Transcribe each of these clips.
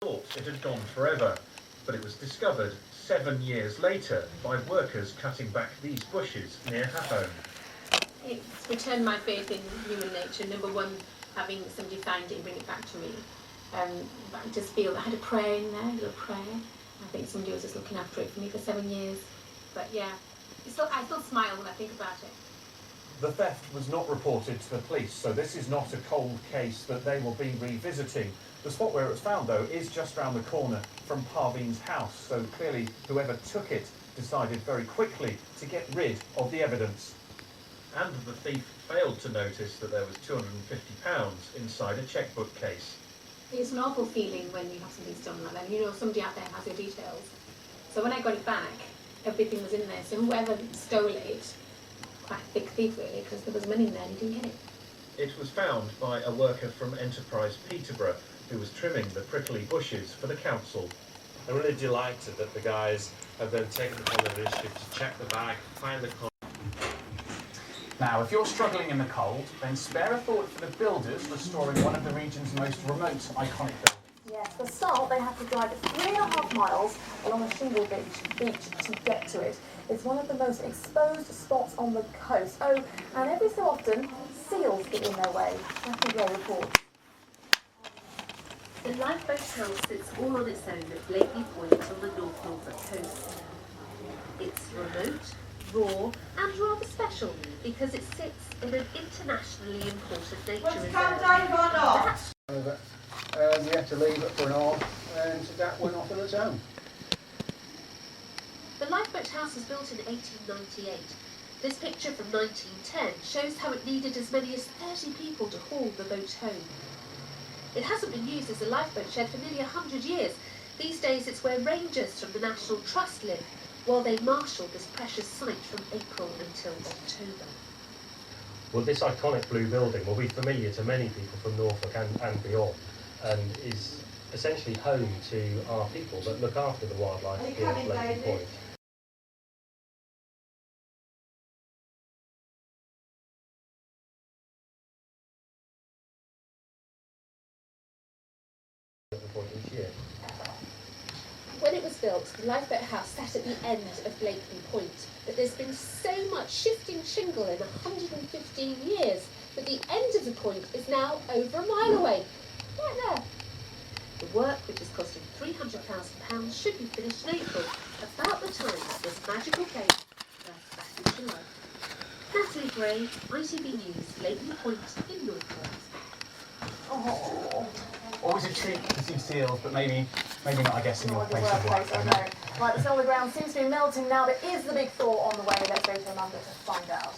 thought it had gone forever, but it was discovered 7 years later by workers cutting back these bushes near her home. It's returned my faith in human nature. Number one, having somebody find it and bring it back to me. But I just feel I had a prayer in there, a little prayer. I think somebody was just looking after it for me for 7 years. But yeah, I still smile when I think about it. The theft was not reported to the police, so this is not a cold case that they will be revisiting. The spot where it was found, though, is just round the corner from Parveen's house, so clearly whoever took it decided very quickly to get rid of the evidence. And the thief failed to notice that there was £250 inside a chequebook case. It's an awful feeling when you have something stolen like that, and you know somebody out there has your details. So when I got it back, everything was in there, so whoever stole it, quite a big thief really, because there was money in there and he didn't get it. It was found by a worker from Enterprise Peterborough who was trimming the prickly bushes for the council. I'm really delighted that the guys have then taken upon the initiative to check the bag, find the coin. Now, if you're struggling in the cold, then spare a thought for the builders restoring one of the region's most remote iconic buildings. Yes, for start they have to drive 3.5 miles along a shingle beach to get to it. It's one of the most exposed spots on the coast. Oh, and every so often, seals get in their way. That's a report. The lifeboat house sits all on its own at Blakely Point on the North Norfolk coast. It's remote, raw and rather special because it sits in an internationally important nature reserve. We had to leave it for an hour and that went off on its own. The lifeboat house was built in 1898. This picture from 1910 shows how it needed as many as 30 people to haul the boat home. It hasn't been used as a lifeboat shed for nearly 100 years. These days it's where rangers from the National Trust live, while they marshal this precious site from April until October. Well, this iconic blue building will be familiar to many people from Norfolk and beyond, and is essentially home to our people that look after the wildlife here at Blakely Point. Each year. When it was built, the lifeboat house sat at the end of Blakely Point, but there's been so much shifting shingle in 115 years that the end of the point is now over a mile away, right there. The work, which is costing £300,000, should be finished in April, about the time this magical place bursts back into life. Natalie Gray, ITV News, Blakely Point in Norfolk. Oh. Always a treat to see seals, but maybe not, I guess, in your place of work. I know. Right, the snow on the ground seems to be melting now. There is the big thaw on the way. Let's go to Amanda to find out.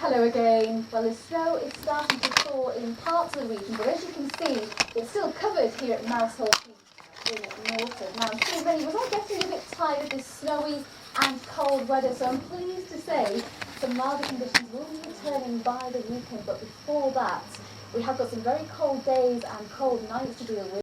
Hello again. Well, the snow is starting to thaw in parts of the region, but as you can see, it's still covered here at Mousehole Heath in Norton. Now, I'm sure many was all getting a bit tired of this snowy and cold weather, so I'm pleased to say some milder conditions will be returning by the weekend, but before that, we have got some very cold days and cold nights to deal with.